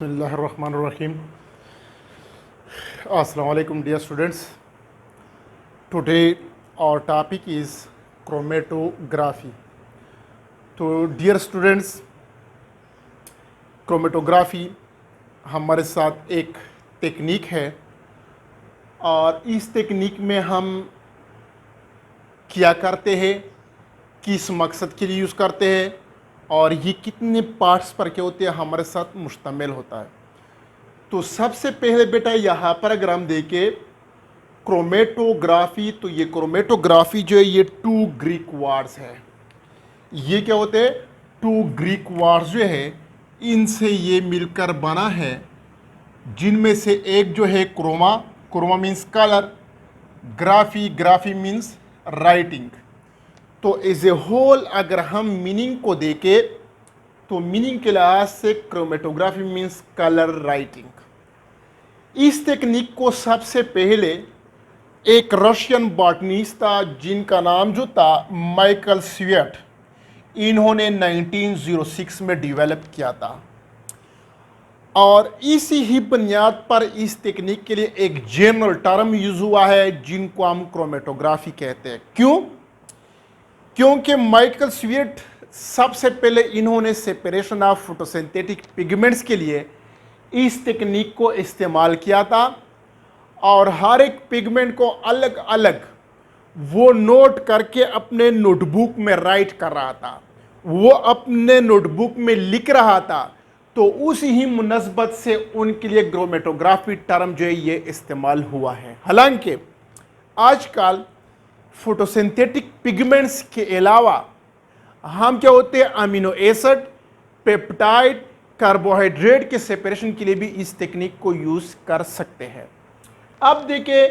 Bismillahirrahmanirrahim. Assalamu alaikum, dear students. Today our topic is chromatography. तो dear students, chromatography हमारे साथ एक technique है और इस टेक्निक में हम क्या करते हैं, किस मकसद के लिए यूज़ करते हैं और ये कितने पार्ट्स पर क्या होते हैं हमारे साथ मुश्तमिल होता है। तो सबसे पहले बेटा यहाँ पर अगर हम देखें क्रोमेटोग्राफी, तो ये क्रोमेटोग्राफी जो है ये 2 ग्रीक वर्ड्स है। ये क्या होते हैं, 2 ग्रीक वर्ड्स जो है इनसे ये मिलकर बना है, जिनमें से एक जो है chroma, chroma means colour, graphy means writing. तो एज ए होल अगर हम मीनिंग को देखें तो मीनिंग के लिहाज से क्रोमेटोग्राफी मीन्स कलर राइटिंग। इस टेक्निक को सबसे पहले एक रशियन बॉटनिस्ट था जिनका नाम जो था माइकल स्वीट, इन्होंने 1906 में डेवलप किया था और इसी ही बुनियाद पर इस टेक्निक के लिए एक जनरल टर्म यूज हुआ है जिनको हम क्रोमेटोग्राफी कहते हैं। क्योंकि माइकल स्वीट सबसे पहले इन्होंने सेपरेशन ऑफ फोटोसिंथेटिक पिगमेंट्स के लिए इस टेक्निक को इस्तेमाल किया था और हर एक पिगमेंट को अलग अलग वो नोट करके अपने नोटबुक में राइट कर रहा था, वो अपने नोटबुक में लिख रहा था। तो उसी ही मुनस्बत से उनके लिए क्रोमेटोग्राफी टर्म जो है ये इस्तेमाल हुआ है। हालांकि आजकल फोटोसिंथेटिक पिगमेंट्स के अलावा हम क्या होते हैं अमीनो एसिड, पेप्टाइड, कार्बोहाइड्रेट के सेपरेशन के लिए भी इस टेक्निक को यूज कर सकते हैं। अब देखिए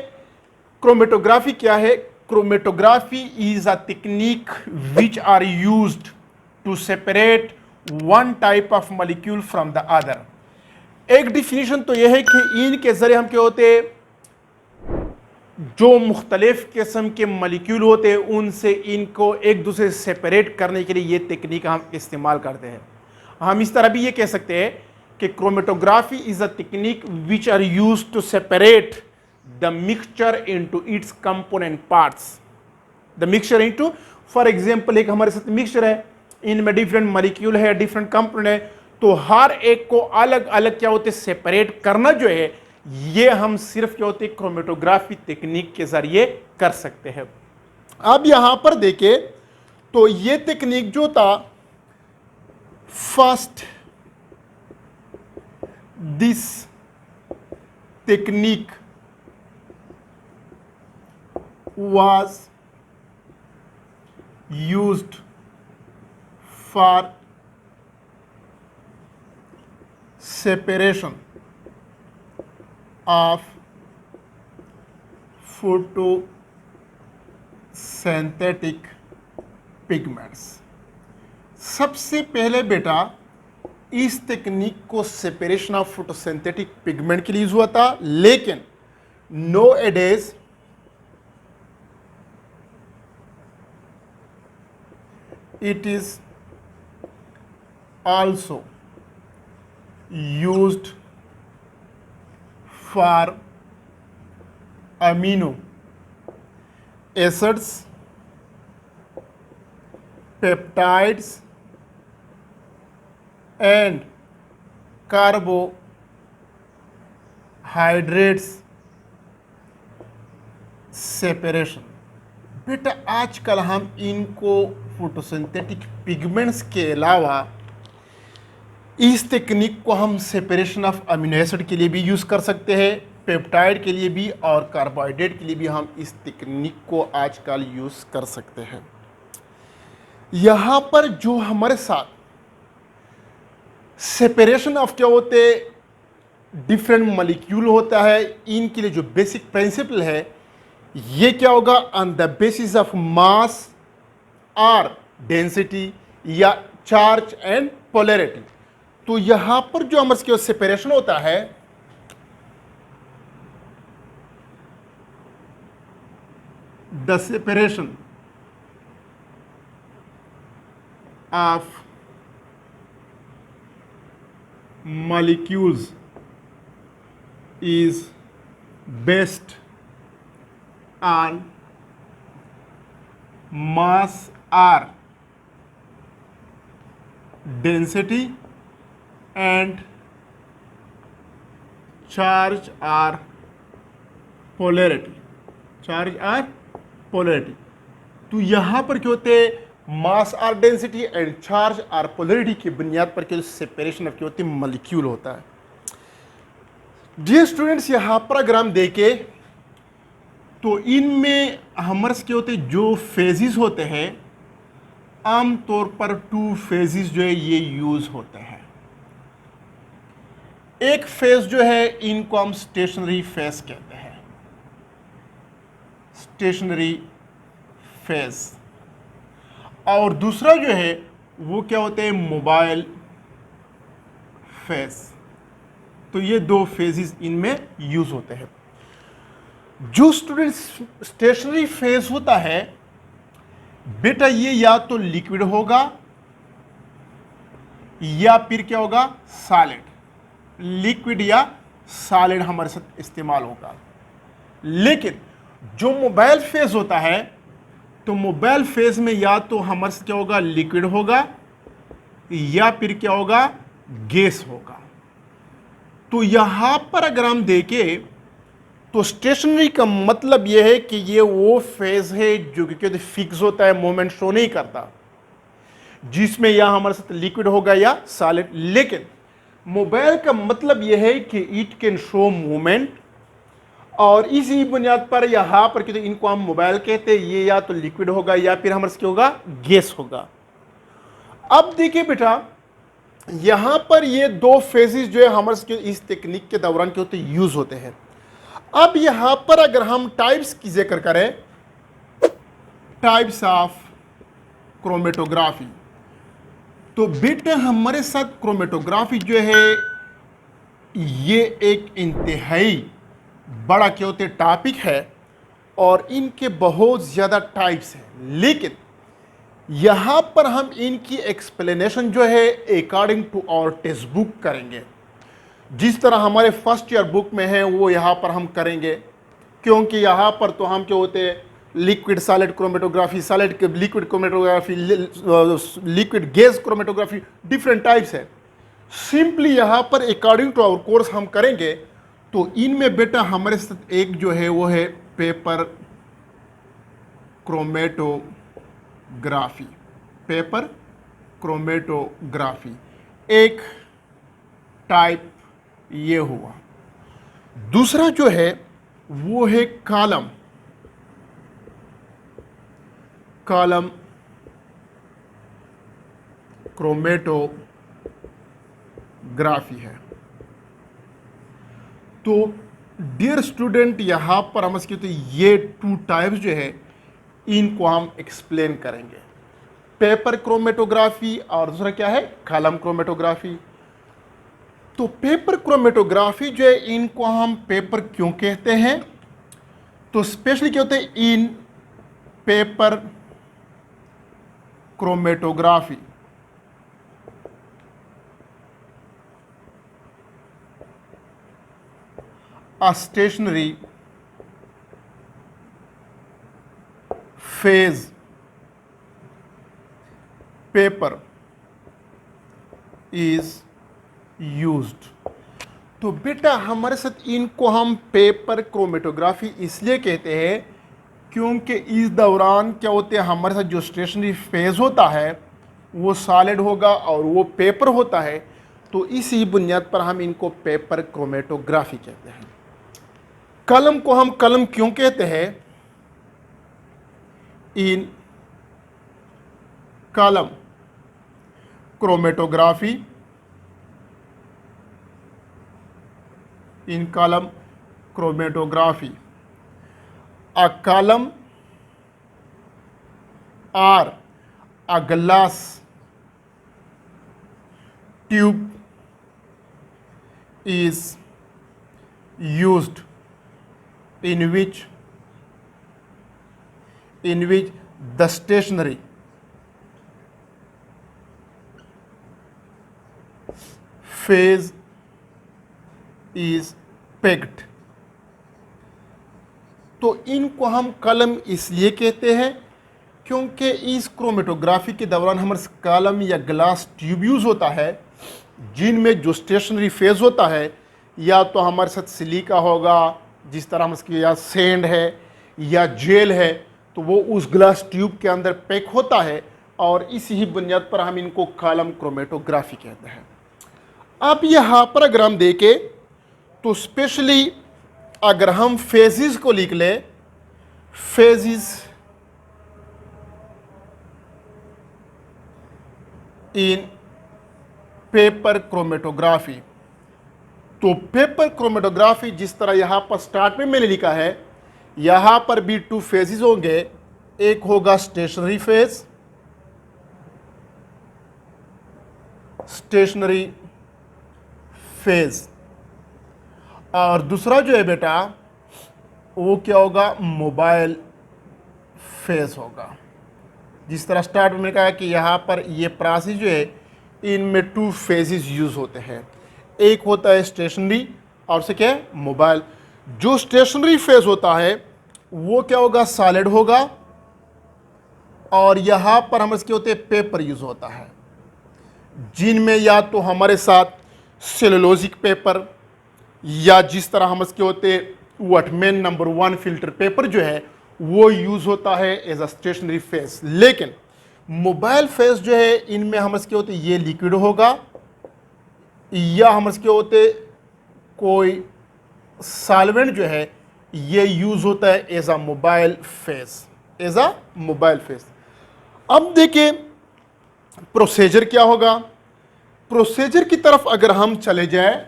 क्रोमेटोग्राफी क्या है। Chromatography is a technique which are used to separate one type of molecule from the other. एक डिफिनीशन तो यह है कि इनके जरिए हम क्या होते हैं, जो मुख्तलिफ किस्म के मॉलिक्यूल होते हैं उनसे इनको एक दूसरे से सेपरेट करने के लिए ये टेक्निक हम इस्तेमाल करते हैं। हम इस तरह भी ये कह सकते हैं कि chromatography is a technique which are use to separate the mixture into its component parts. The mixture into, for example एक हमारे साथ मिक्सचर है, इनमें डिफरेंट मॉलिक्यूल है, डिफरेंट कंपोनेंट है, तो हर एक को अलग अलग क्या होते सेपरेट करना जो है ये हम सिर्फ क्या होते क्रोमेटोग्राफी टेक्निक के जरिए कर सकते हैं। अब यहां पर देखें तो ये टेक्निक जो था, first this technique was used for separation of photosynthetic pigments। सबसे पहले बेटा इस टेक्निक को सेपरेशन ऑफ फोटोसिंथेटिक पिगमेंट के लिए यूज हुआ था, लेकिन no एडेज it is also used for amino acids, peptides and carbohydrates separation। बेटा आजकल हम इनको फोटोसिंथेटिक पिगमेंट्स के अलावा इस टेक्निक को हम सेपरेशन ऑफ अमीनो एसिड के लिए भी यूज़ कर सकते हैं, पेप्टाइड के लिए भी और कार्बोहाइड्रेट के लिए भी हम इस टेक्निक को आजकल यूज़ कर सकते हैं। यहाँ पर जो हमारे साथ सेपरेशन ऑफ क्या होते डिफरेंट मॉलिक्यूल होता है, इनके लिए जो बेसिक प्रिंसिपल है ये क्या होगा, on the basis of mass और डेंसिटी या चार्ज एंड पोलैरिटी। तो यहां पर जो हमारे सेपरेशन होता है, the separation of molecules is based on mass or density and charge or polarity, charge और पोलरिटी। तो यहाँ पर क्या होते हैं, मास और डेंसिटी एंड चार्ज और पोलरिटी की बुनियाद पर क्या सेपरेशन ऑफ क्या होती है, मॉलिक्यूल होता है। डियर स्टूडेंट्स, यहाँ पर अगर हम देखें तो इनमें हमारे क्या होते हैं, जो फेजेस होते हैं आमतौर पर 2 फेजेस जो है ये यूज होते हैं। एक फेज जो है इनको हम स्टेशनरी फेज कहते हैं, स्टेशनरी फेज, और दूसरा जो है वो क्या होते हैं, मोबाइल फेज। तो ये 2 फेजेस इनमें यूज होते हैं। जो स्टूडेंट्स स्टेशनरी फेज होता है बेटा, ये या तो लिक्विड होगा या फिर क्या होगा, सॉलिड, लिक्विड या सॉलिड हमारे साथ इस्तेमाल होगा। लेकिन जो मोबाइल फेज होता है तो मोबाइल फेज में या तो हमारे साथ क्या होगा, लिक्विड होगा या फिर क्या होगा, गैस होगा। तो यहां पर अगर हम देखें तो स्टेशनरी का मतलब यह है कि ये वो फेज है जो कि फिक्स होता है, मोमेंट शो नहीं करता, जिसमें या हमारे साथ लिक्विड होगा या सॉलिड। लेकिन मोबाइल का मतलब यह है कि इट कैन शो मूवमेंट, और इसी बुनियाद पर यहां पर इनको हम मोबाइल कहते हैं। ये या तो लिक्विड होगा या फिर हमारे साथ क्या होगा, गैस होगा। अब देखिए बेटा, यहां पर ये 2 फेजेस जो है हमारे इस टेक्निक के दौरान क्या होते हैं, यूज होते हैं। अब यहां पर अगर हम टाइप्स की जिक्र करें, टाइप्स ऑफ क्रोमेटोग्राफी, तो बेटा हमारे साथ क्रोमेटोग्राफी जो है ये एक इंतहाई बड़ा क्या होते टॉपिक है, और इनके बहुत ज़्यादा टाइप्स हैं। लेकिन यहाँ पर हम इनकी एक्सप्लेनेशन जो है according to our text book करेंगे, जिस तरह हमारे फर्स्ट ईयर बुक में है वो यहाँ पर हम करेंगे। क्योंकि यहाँ पर तो हम क्या होते हैं, liquid solid chromatography, solid liquid chromatography, liquid gas chromatography, different types है। सिंपली यहाँ पर अकॉर्डिंग टू आवर कोर्स हम करेंगे। तो इनमें बेटा हमारे साथ एक जो है वो है पेपर क्रोमेटोग्राफी, पेपर क्रोमेटोग्राफी एक टाइप ये हुआ। दूसरा जो है वो है कॉलम क्रोमेटोग्राफी है। तो डियर स्टूडेंट, यहाँ पर हम इसके तो ये 2 टाइप्स जो है इनको हम एक्सप्लेन करेंगे, पेपर क्रोमेटोग्राफी और दूसरा क्या है, कॉलम क्रोमेटोग्राफी। तो पेपर क्रोमेटोग्राफी जो है इनको हम पेपर क्यों कहते हैं, तो स्पेशली क्या होते हैं, इन paper chromatography a stationary phase paper is used। तो बेटा हमारे साथ इनको हम पेपर क्रोमेटोग्राफी इसलिए कहते हैं क्योंकि इस दौरान क्या होते हैं, हमारे साथ जो स्टेशनरी फेज होता है वो सॉलिड होगा और वो पेपर होता है। तो इसी बुनियाद पर हम इनको पेपर क्रोमेटोग्राफी कहते हैं। कलम को हम कलम क्यों कहते हैं, इन कलम क्रोमेटोग्राफी, इन कलम chromatography a column or a glass tube is used in which the stationary phase is pegged. तो इनको हम कलम इसलिए कहते हैं क्योंकि इस क्रोमेटोग्राफी के दौरान हमारे कलम या ग्लास ट्यूब यूज़ होता है, जिनमें जो स्टेशनरी फेज होता है या तो हमारे साथ सिलिका होगा, जिस तरह हम इसके या सैंड है या जेल है, तो वो उस ग्लास ट्यूब के अंदर पैक होता है और इसी ही बुनियाद पर हम इनको कॉलम क्रोमेटोग्राफी कहते हैं। अब यहाँ पर अगर हम देखें तो स्पेशली अगर हम फेजेस को लिख ले, फेजेस इन पेपर क्रोमेटोग्राफी, तो पेपर क्रोमेटोग्राफी जिस तरह यहां पर स्टार्ट में मैंने लिखा है, यहां पर भी 2 फेजेस होंगे। एक होगा स्टेशनरी फेज, स्टेशनरी फेज, और दूसरा जो है बेटा वो क्या होगा, मोबाइल फेज होगा। जिस तरह स्टार्ट में मैंने कहा कि यहाँ पर ये प्रोसेस जो है इनमें 2 फेजेस यूज होते हैं, एक होता है स्टेशनरी और से क्या है, मोबाइल। जो स्टेशनरी फेज होता है वो क्या होगा, सॉलिड होगा, और यहाँ पर हम इसके होते हैं पेपर यूज होता है, जिनमें या तो हमारे साथ सेलुलोजिक पेपर या जिस तरह हम इसके होते वॉटमैन नंबर 1 फिल्टर पेपर जो है वो यूज होता है एज अ स्टेशनरी फेज। लेकिन मोबाइल फेज जो है इनमें हम इसके होते ये लिक्विड होगा या हम इसके होते कोई सॉल्वेंट जो है ये यूज होता है as a mobile phase, as a mobile phase. अब देखिए प्रोसीजर क्या होगा। प्रोसीजर की तरफ अगर हम चले जाए,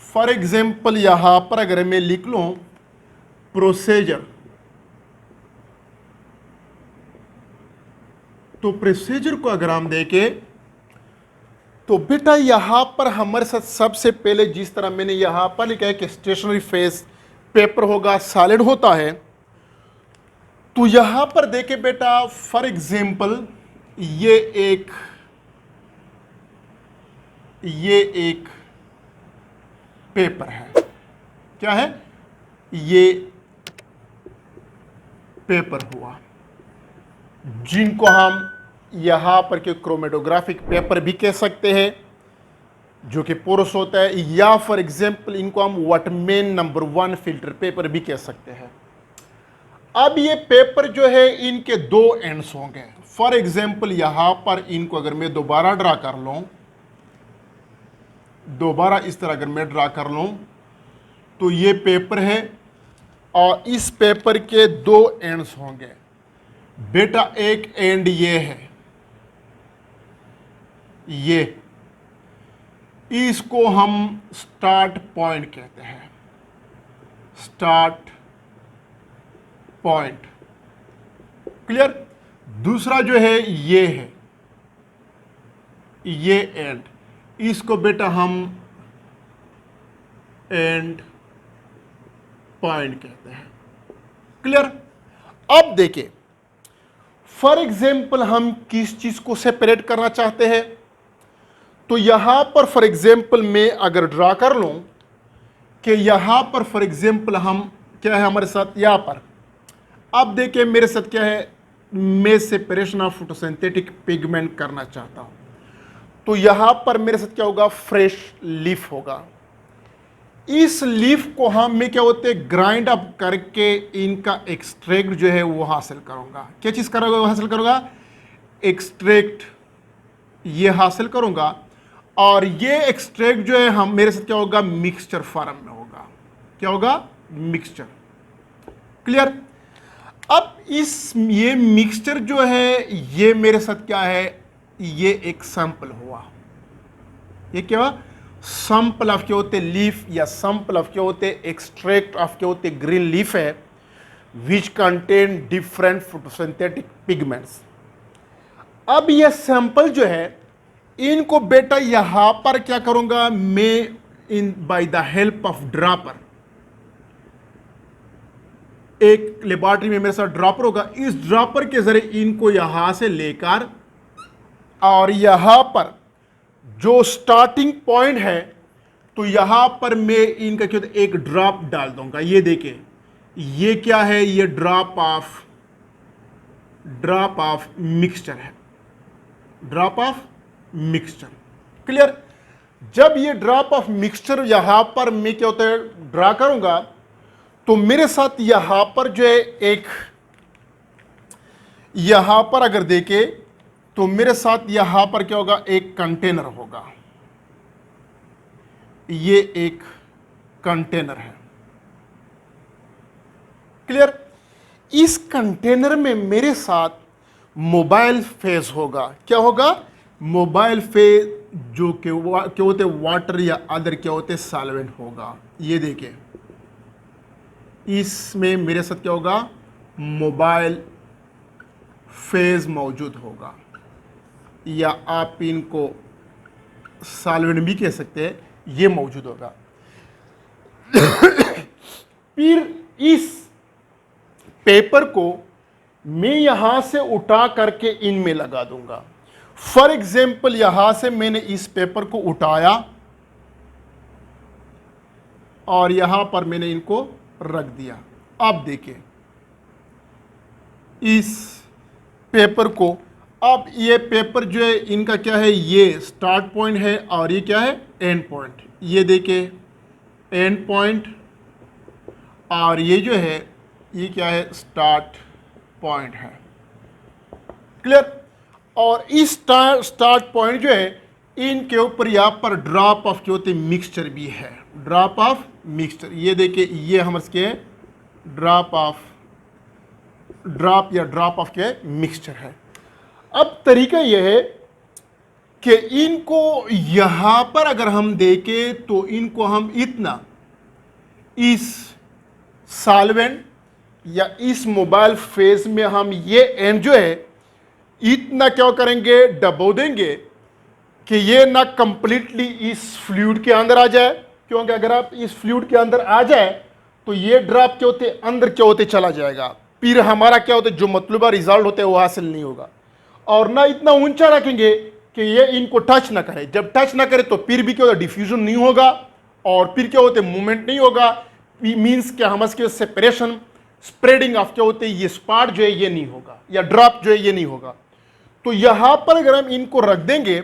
फॉर एग्जाम्पल यहां पर अगर मैं लिख लूं प्रोसीजर, तो प्रोसीजर को अगर हम देखें तो बेटा यहां पर हमारे साथ सबसे पहले जिस तरह मैंने यहां पर लिखा है कि स्टेशनरी फेज पेपर होगा, सॉलिड होता है, तो यहां पर देखें बेटा फॉर एग्जाम्पल ये एक पेपर है, क्या है ये पेपर हुआ, जिनको हम यहां पर के क्रोमेटोग्राफिक पेपर भी कह सकते हैं जो कि पोरस होता है, या फॉर एग्जाम्पल इनको हम वॉटमैन नंबर 1 फिल्टर पेपर भी कह सकते हैं। अब ये पेपर जो है इनके 2 एंड्स होंगे। फॉर एग्जाम्पल यहां पर इनको अगर मैं दोबारा ड्रा कर लूं, दोबारा इस तरह अगर मैं ड्रा कर लूं तो ये पेपर है और इस पेपर के 2 एंड्स होंगे। बेटा एक एंड ये है, ये इसको हम स्टार्ट पॉइंट कहते हैं, स्टार्ट पॉइंट, क्लियर। दूसरा जो है ये है, ये एंड, इसको बेटा हम एंड पॉइंट कहते हैं, क्लियर। अब देखिए फॉर एग्जाम्पल हम किस चीज को सेपरेट करना चाहते हैं, तो यहां पर फॉर एग्जाम्पल मैं अगर ड्रा कर लूं कि यहां पर फॉर एग्जाम्पल हम क्या है हमारे साथ यहां पर, अब देखिए मेरे साथ क्या है, मैं सेपरेशन ऑफ फोटोसिंथेटिक पिगमेंट करना चाहता हूं, तो यहां पर मेरे साथ क्या होगा, फ्रेश लीफ होगा। इस लीफ को हम मैं क्या होते हैं ग्राइंड अप करके इनका एक्सट्रैक्ट जो है वो हासिल करूंगा। क्या चीज करूंगा, वो हासिल करूंगा, एक्सट्रैक्ट ये हासिल करूंगा, और ये एक्सट्रैक्ट जो है हम मेरे साथ क्या होगा, मिक्सचर फॉर्म में होगा। क्या होगा, मिक्सचर, क्लियर। अब ये मिक्सचर जो है ये मेरे साथ क्या है, ये एक सैंपल हुआ। ये क्या हुआ, सैंपल ऑफ क्या होते लीफ या सैंपल ऑफ क्या होते एक्सट्रैक्ट ऑफ क्या होते ग्रीन लीफ है, which contain different photosynthetic pigments. अब ये सैंपल जो है इनको बेटा यहां पर क्या करूंगा मैं, in by the help of dropper, एक लेबोरेटरी में मेरे साथ ड्रॉपर होगा, इस ड्रॉपर के जरिए इनको यहां से लेकर और यहां पर जो स्टार्टिंग पॉइंट है, तो यहां पर मैं इनका क्या होता है एक ड्रॉप डाल दूंगा। ये देखिए, ये क्या है, ये ड्रॉप ऑफ मिक्सचर है, ड्रॉप ऑफ मिक्सचर। क्लियर? जब ये ड्रॉप ऑफ मिक्सचर यहां पर मैं क्या होता है ड्रा करूंगा, तो मेरे साथ यहां पर जो है एक, यहां पर अगर देखे तो मेरे साथ यहां पर क्या होगा, एक कंटेनर होगा। ये एक कंटेनर है। क्लियर? इस कंटेनर में मेरे साथ मोबाइल फेज होगा। क्या होगा? मोबाइल फेज, जो कि क्या होते वाटर या अदर क्या होते सॉल्वेंट होगा। ये देखिए, इसमें मेरे साथ क्या होगा, मोबाइल फेज मौजूद होगा, या आप इनको सॉल्वेंट भी कह सकते हैं, ये मौजूद होगा। फिर इस पेपर को मैं यहां से उठा करके इनमें लगा दूंगा। फॉर एग्जाम्पल, यहां से मैंने इस पेपर को उठाया और यहां पर मैंने इनको रख दिया। अब देखिए इस पेपर को, अब ये पेपर जो है इनका क्या है, ये स्टार्ट पॉइंट है और ये क्या है, एंड पॉइंट। ये देखिए एंड पॉइंट, और ये जो है ये क्या है, स्टार्ट पॉइंट है। क्लियर? और इस स्टार्ट पॉइंट जो है, इनके ऊपर यहाँ पर ड्रॉप ऑफ क्या होते हैं मिक्सचर भी है, ड्रॉप ऑफ मिक्सचर। ये देखिए, ये हमारे ड्रॉप ऑफ के मिक्सचर है। अब तरीका यह है कि इनको यहां पर अगर हम देखें तो इनको हम इतना इस सॉल्वेंट या इस मोबाइल फेज में हम ये एंड जो है इतना क्या करेंगे, डबो देंगे कि ये ना कंप्लीटली इस फ्लूइड के अंदर आ जाए, क्योंकि अगर आप इस फ्लूइड के अंदर आ जाए तो ये ड्रॉप क्या होते अंदर क्या होते चला जाएगा, फिर हमारा क्या होता है जो मतलूबा रिजल्ट होते हैं वो हासिल नहीं होगा। और ना इतना ऊंचा रखेंगे कि ये इनको टच ना करे, जब टच ना करे तो फिर भी क्या होता है डिफ्यूजन नहीं होगा, और फिर क्या होते मूवमेंट नहीं होगा, मीन्स क्या हमारे सेपरेशन स्प्रेडिंग ऑफ क्या होते ये स्पार्ट जो है ये नहीं होगा, या ड्रॉप जो है ये नहीं होगा। तो यहां पर अगर हम इनको रख देंगे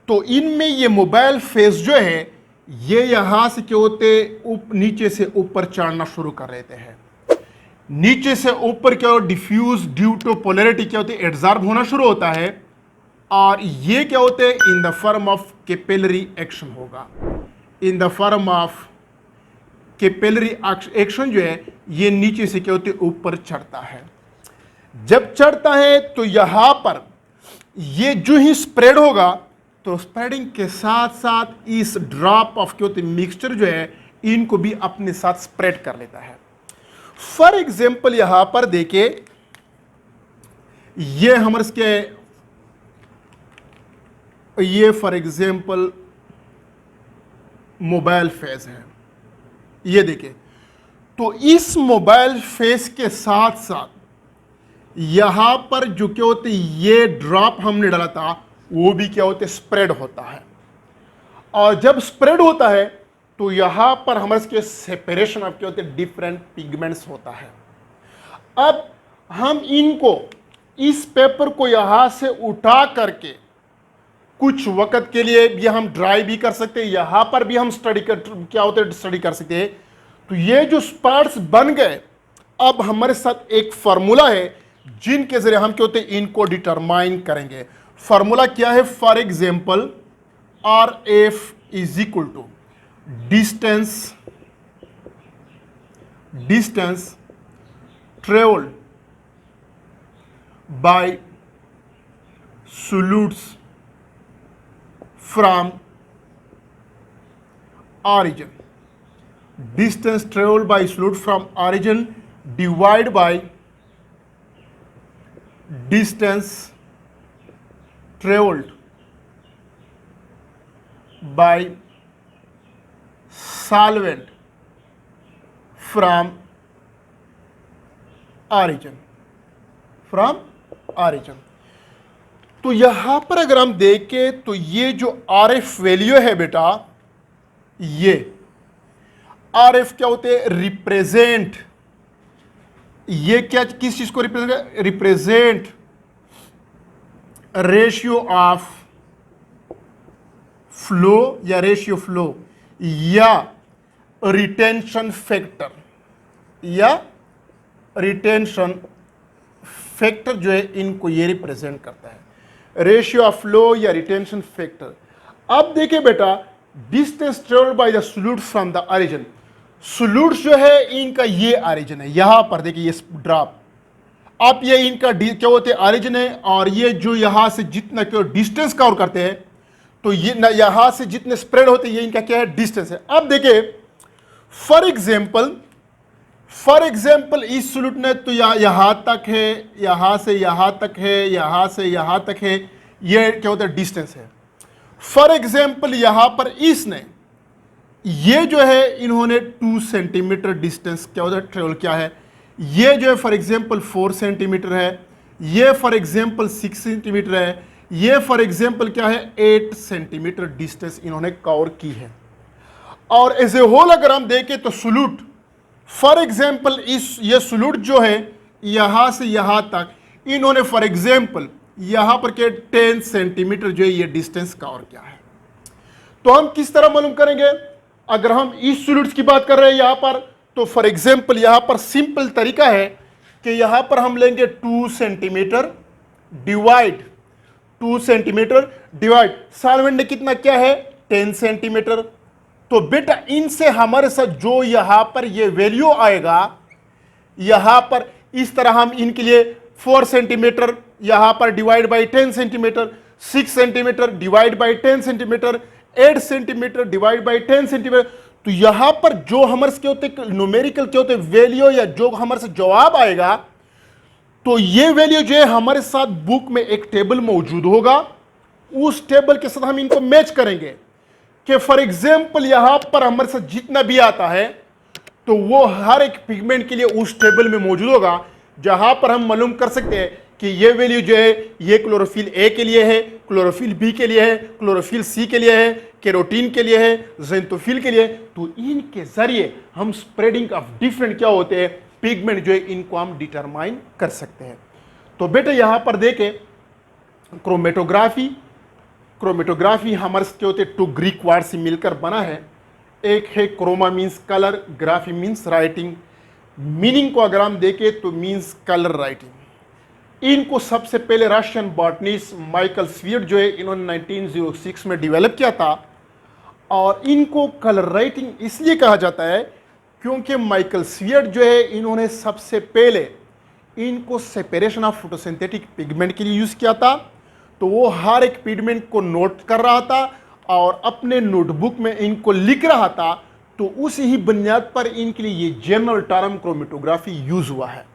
तो इनमें ये मोबाइल फेस जो है ये यहां से क्या होते नीचे से ऊपर चढ़ना शुरू कर देते हैं। नीचे से ऊपर क्या हो, डिफ्यूज ड्यू टू पोलैरिटी क्या होती है एब्जॉर्ब होना शुरू होता है, और ये क्या होते हैं in the form of capillary action होगा। In the form of capillary action जो है ये नीचे से क्या होते ऊपर चढ़ता है। जब चढ़ता है तो यहां पर ये जो ही स्प्रेड होगा, तो स्प्रेडिंग के साथ साथ इस ड्रॉप ऑफ क्या होते मिक्सचर जो है इनको भी अपने साथ स्प्रेड कर लेता है। फॉर एग्जाम्पल यहां पर देखिए, ये हमारे ये फॉर एग्जाम्पल मोबाइल फेस है। ये देखिए, तो इस मोबाइल फेस के साथ साथ यहां पर जो क्या होते ये ड्रॉप हमने डाला था वो भी क्या होते स्प्रेड होता है, और जब स्प्रेड होता है तो यहां पर हमारे सेपरेशन ऑफ क्या होते डिफरेंट पिगमेंट्स होता है। अब हम इनको इस पेपर को यहां से उठा करके कुछ वक्त के लिए भी हम ड्राई भी कर सकते हैं, यहां पर भी हम स्टडी कर सकते हैं। तो ये जो स्पार्ट्स बन गए, अब हमारे साथ एक फार्मूला है जिनके जरिए हम क्या होते हैं इनको डिटरमाइन करेंगे। फार्मूला क्या है? For example R F is equal to distance travelled by solutes from origin. Distance traveled by solute from origin divided by distance traveled by solvent from origin. तो यहां पर अगर हम देखें तो ये जो आर एफ वैल्यू है बेटा, ये आर एफ क्या होते हैं, रिप्रेजेंट, ये क्या किस चीज को रिप्रेजेंट रेशियो ऑफ फ्लो या रेशियो फ्लो या रिटेंशन फैक्टर, या रिटेंशन फैक्टर जो है इनको ये रिप्रेजेंट करता है, रेशियो ऑफ फ्लो या रिटेंशन फैक्टर। अब देखिए बेटा, distance travelled by the solute from the origin, solute जो है इनका ये ओरिजिन है, यहां पर देखिए ये ड्रॉप, आप ये इनका क्या होते हैं ओरिजिन है, और ये जो यहां से जितना क्यों डिस्टेंस कवर करते हैं, तो ये ना यहां से जितने स्प्रेड होते हैं ये इनका क्या है, डिस्टेंस है। अब देखिए फॉर एग्जाम्पल इस सोल्यूट ने तो यहां तक है, यहां से यहां तक है, यहां से यहां तक है, ये क्या होता है, डिस्टेंस है। फॉर एग्जाम्पल यहां पर इसने ये जो है इन्होंने 2 सेंटीमीटर डिस्टेंस क्या होता है ट्रेवल किया है, ये जो है फॉर एग्जाम्पल 4 सेंटीमीटर है, ये फॉर एग्जाम्पल 6 सेंटीमीटर है, ये फॉर एग्जाम्पल क्या है 8 सेंटीमीटर डिस्टेंस इन्होंने कवर की है। और एज ए होल अगर हम देखें तो सोल्यूट फॉर एग्जाम्पल ये सोल्यूट जो है यहां से यहां तक इन्होंने फॉर एग्जाम्पल यहां पर क्या 10 सेंटीमीटर जो है ये डिस्टेंस कवर किया है। तो हम किस तरह मालूम करेंगे, अगर हम इस सोल्यूट्स की बात कर रहे हैं यहां पर, तो फॉर एग्जाम्पल यहां पर सिंपल तरीका है कि यहां पर हम लेंगे 2 centimetre divide 2 centimetre divide solvent ने कितना क्या है 10 सेंटीमीटर। तो बेटा इनसे हमारे साथ जो यहां पर ये वैल्यू आएगा, यहां पर इस तरह हम इनके लिए 4 सेंटीमीटर यहां पर divide by 10 centimetre, 6 centimetre divide by 10 centimetre, 8 centimetre divide by 10 centimetre, तो यहां पर जो हमारे क्या होते न्यूमेरिकल क्या होते वैल्यू या जो हमारे से जवाब आएगा, तो ये वैल्यू जो है हमारे साथ बुक में एक टेबल मौजूद होगा, उस टेबल के साथ हम इनको मैच करेंगे कि फॉर एग्जाम्पल यहां पर हमारे साथ जितना भी आता है तो वो हर एक पिगमेंट के लिए उस टेबल में मौजूद होगा, जहां पर हम मालूम कर सकते हैं कि ये वैल्यू जो है ये क्लोरोफिल ए के लिए है, क्लोरोफिल बी के लिए है, क्लोरोफिल सी के लिए है, कैरोटीन के लिए है, ज़ेंथोफिल के लिए। तो इनके जरिए हम स्प्रेडिंग ऑफ डिफरेंट क्या होते हैं पिगमेंट जो है इनको हम डिटरमाइन कर सकते हैं। तो बेटे यहां पर देखें क्रोमेटोग्राफी हमारे क्या होते हैं 2 ग्रीक वर्ड से मिलकर बना है। एक है chroma means colour, graphy means writing. Meaning को अगर हम देखें तो मीन्स कलर राइटिंग। इनको सबसे पहले रशियन बॉटनिस्ट माइकल स्वीट जो है इन्होंने 1906 में डेवलप किया था, और इनको कलर राइटिंग इसलिए कहा जाता है क्योंकि माइकल स्वीट जो है इन्होंने सबसे पहले इनको सेपरेशन ऑफ फोटोसिंथेटिक पिगमेंट के लिए यूज़ किया था। तो वो हर एक पिगमेंट को नोट कर रहा था और अपने नोटबुक में इनको लिख रहा था, तो उसी ही बुनियाद पर इनके लिए ये जनरल टर्म क्रोमेटोग्राफी यूज हुआ है।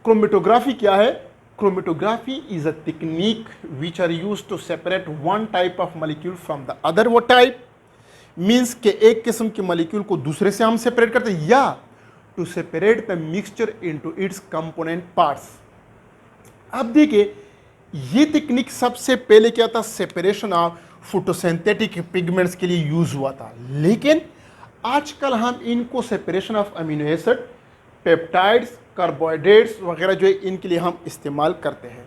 क्रोमेटोग्राफी क्या है? Chromatography is a technique which are use to separate one type of molecule from the other. वो टाइप मीन्स के एक किस्म के मॉलिक्यूल को दूसरे से हम सेपरेट करते हैं, या to separate the mixture into its component parts. अब देखिए ये टेक्निक सबसे पहले क्या था, सेपरेशन ऑफ फोटोसिंथेटिक पिगमेंट्स के लिए यूज हुआ था, लेकिन आजकल हम इनको separation of amino acid, peptides, carbohydrates वगैरह जो है इनके लिए हम इस्तेमाल करते हैं।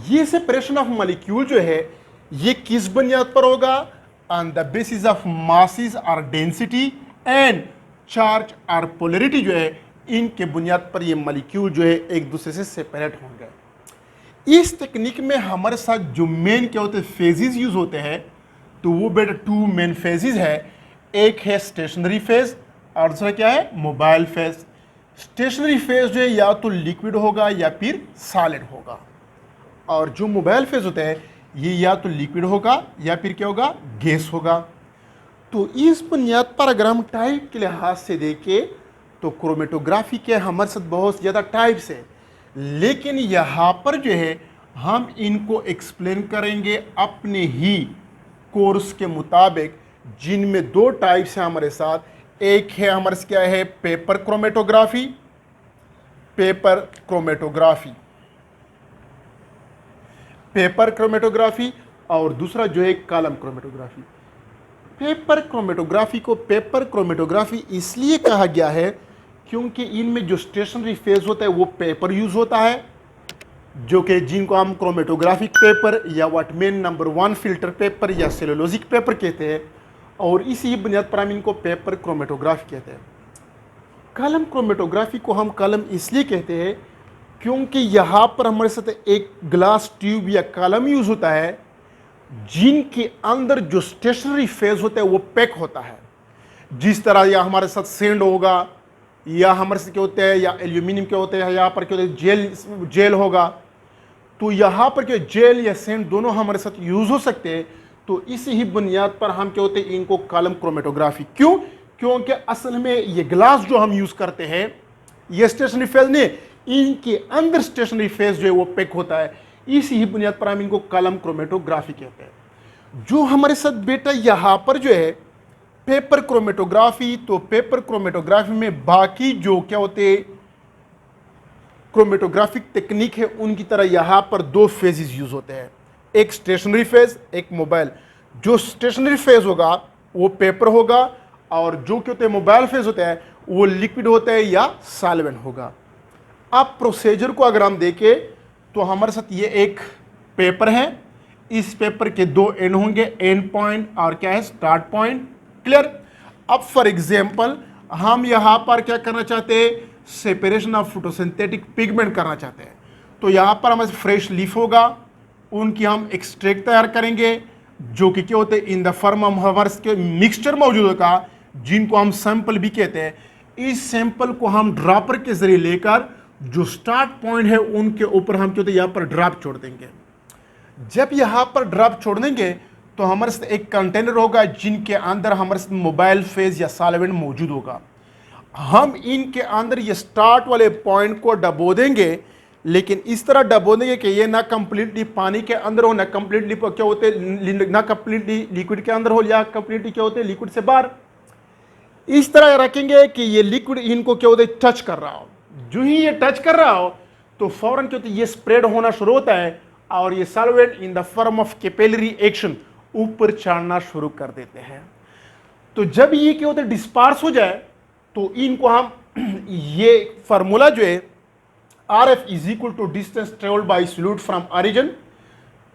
ये सेपरेशन ऑफ मॉलिक्यूल जो है ये किस बुनियाद पर होगा? On the basis of masses और डेंसिटी एंड चार्ज और पोलरिटी जो है इनके बुनियाद पर ये मॉलिक्यूल जो है एक दूसरे से सेपरेट होंगे। इस टेक्निक में हमारे साथ जो मेन क्या होते हैं फेजेस यूज होते हैं, तो वो बेटा 2 मेन फेजेस है। एक है स्टेशनरी फेज और दूसरा क्या है मोबाइल फेज। स्टेशनरी फेज जो है या तो लिक्विड होगा या फिर सॉलिड होगा, और जो मोबाइल फेज होता है ये या तो लिक्विड होगा या फिर क्या होगा गैस होगा। तो इस बुनियाद पर अगर हम टाइप के लिहाज से देखें तो क्रोमेटोग्राफी के हमारे साथ बहुत ज़्यादा टाइप्स है, लेकिन यहाँ पर जो है हम इनको एक्सप्लेन करेंगे अपने ही कोर्स के मुताबिक, जिनमें 2 टाइप्स हैं हमारे साथ। एक है हमारे से क्या है पेपर क्रोमेटोग्राफी, पेपर क्रोमेटोग्राफी और दूसरा जो है कॉलम क्रोमेटोग्राफी। पेपर क्रोमेटोग्राफी को पेपर क्रोमेटोग्राफी इसलिए कहा गया है क्योंकि इनमें जो स्टेशनरी फेज होता है वो पेपर यूज होता है, जो कि जिनको हम क्रोमेटोग्राफिक पेपर या वाटमैन नंबर 1 फिल्टर पेपर या सेलुलोजिक पेपर कहते हैं, और इसी बुनियाद पर हम इनको पेपर क्रोमेटोग्राफी कहते हैं। कॉलम क्रोमेटोग्राफी को हम कॉलम इसलिए कहते हैं क्योंकि यहाँ पर हमारे साथ एक ग्लास ट्यूब या कॉलम यूज होता है जिनके अंदर जो स्टेशनरी फेज होता है वो पैक होता है। जिस तरह या हमारे साथ सेंड होगा या हमारे साथ क्या होता है या एल्यूमिनियम के होते हैं, यहाँ पर क्या होता है जेल होगा, तो यहाँ पर क्या जेल या सेंड दोनों हमारे साथ यूज हो सकते हैं। तो इसी ही बुनियाद पर हम क्या होते हैं इनको कॉलम क्रोमेटोग्राफी, क्यों? क्योंकि असल में ये ग्लास जो हम यूज करते हैं ये स्टेशनरी फेज नहीं, इनके अंदर स्टेशनरी फेज जो है वो पैक होता है। इसी ही बुनियाद पर हम इनको कॉलम क्रोमेटोग्राफी कहते हैं। जो हमारे साथ बेटा यहाँ पर जो है पेपर क्रोमेटोग्राफी, तो पेपर क्रोमेटोग्राफी में बाकी जो क्या होते हैं क्रोमेटोग्राफिक टेक्निक है उनकी तरह यहाँ पर 2 फेजेस यूज होते हैं, एक स्टेशनरी फेज, एक मोबाइल। जो स्टेशनरी फेज होगा वो पेपर होगा और जो क्या होते हैं मोबाइल फेज होता है वो लिक्विड होता है या सॉल्वेंट होगा। अब प्रोसीजर को अगर हम देखें तो हमारे साथ ये एक पेपर है, इस पेपर के 2 एंड होंगे, एंड पॉइंट और क्या है स्टार्ट पॉइंट। क्लियर? अब फॉर एग्जांपल हम यहाँ पर क्या करना चाहते हैं, सेपरेशन ऑफ फोटोसिंथेटिक पिगमेंट करना चाहते हैं। तो यहाँ पर हमारे फ्रेश लीफ होगा, उनकी हम एक्सट्रैक्ट तैयार करेंगे जो कि क्या होते हैं इन द फॉर्म ऑफ हमारे के मिक्सचर मौजूद होगा जिनको हम सैंपल भी कहते हैं। इस सैंपल को हम ड्रॉपर के जरिए लेकर जो स्टार्ट पॉइंट है उनके ऊपर हम क्या होते हैं यहाँ पर ड्रॉप छोड़ देंगे। जब यहाँ पर ड्रॉप छोड़ देंगे तो हमारे साथ एक कंटेनर होगा जिनके अंदर हमारे साथ मोबाइल फेज या सॉल्वेंट मौजूद होगा। हम इनके अंदर ये स्टार्ट वाले पॉइंट को डबो देंगे, लेकिन इस तरह डबो देंगे कि ये ना कंप्लीटली पानी के अंदर हो, ना कंप्लीटली क्या होते ना कंप्लीटली लिक्विड के अंदर हो, या कंप्लीटली क्या होते लिक्विड से बाहर। इस तरह रखेंगे कि ये लिक्विड इनको क्या होते टच कर रहा हो। जो ही ये टच कर रहा हो तो फौरन क्या होता है ये स्प्रेड होना शुरू होता है और ये solvent in the form of capillary action ऊपर चढ़ना शुरू कर देते हैं। तो जब ये क्या होता है डिस्पर्स हो जाए तो इनको हम ये फार्मूला जो है RF is equal to distance travelled by solute from origin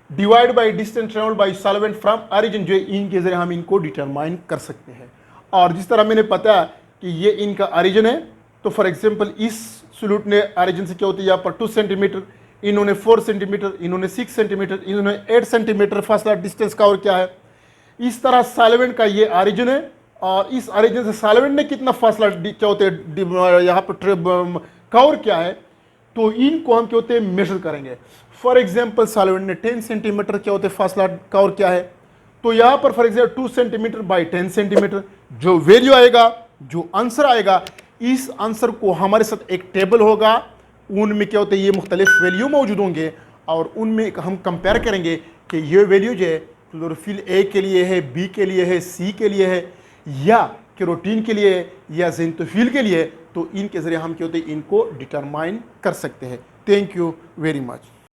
divide by distance travelled by solvent from origin, जो है इनके जरिए हम इनको डिटरमाइन कर सकते हैं। और जिस तरह मैंने पता कि ये इनका ओरिजिन है, तो फॉर एग्जांपल इस सॉल्यूट ने ओरिजिन से क्या होती है यहाँ पर 2 सेंटीमीटर, इन्होंने 4 सेंटीमीटर, इन्होंने 6 सेंटीमीटर, इन्होंने 8 सेंटीमीटर फासला डिस्टेंस कवर किया है। इस तरह सॉल्वेंट का ये ओरिजिन है और इस ओरिजिन से सॉल्वेंट ने कितना फासला क्या होते हैं यहाँ पर कवर किया है, तो इनको हम क्या होते हैं मेजर करेंगे। फॉर एग्जांपल सॉल्वेंट ने 10 सेंटीमीटर क्या होते हैं फासला कवर किया है, तो यहाँ पर for example 2 centimetre by 10 centimetre जो वैल्यू आएगा, जो आंसर आएगा, इस आंसर को हमारे साथ एक टेबल होगा, उनमें क्या होते हैं ये मुख्तलिफ वैल्यू मौजूद होंगे और उनमें हम कंपेयर करेंगे कि ये वैल्यू जो है क्लोरोफिल ए के लिए है, बी के लिए है, सी के लिए है, या कैरोटीन के लिए है, या ज़ेंथोफिल के लिए। तो इनके ज़रिए हम क्या होते हैं इनको डिटरमाइन कर सकते हैं। Thank you very much.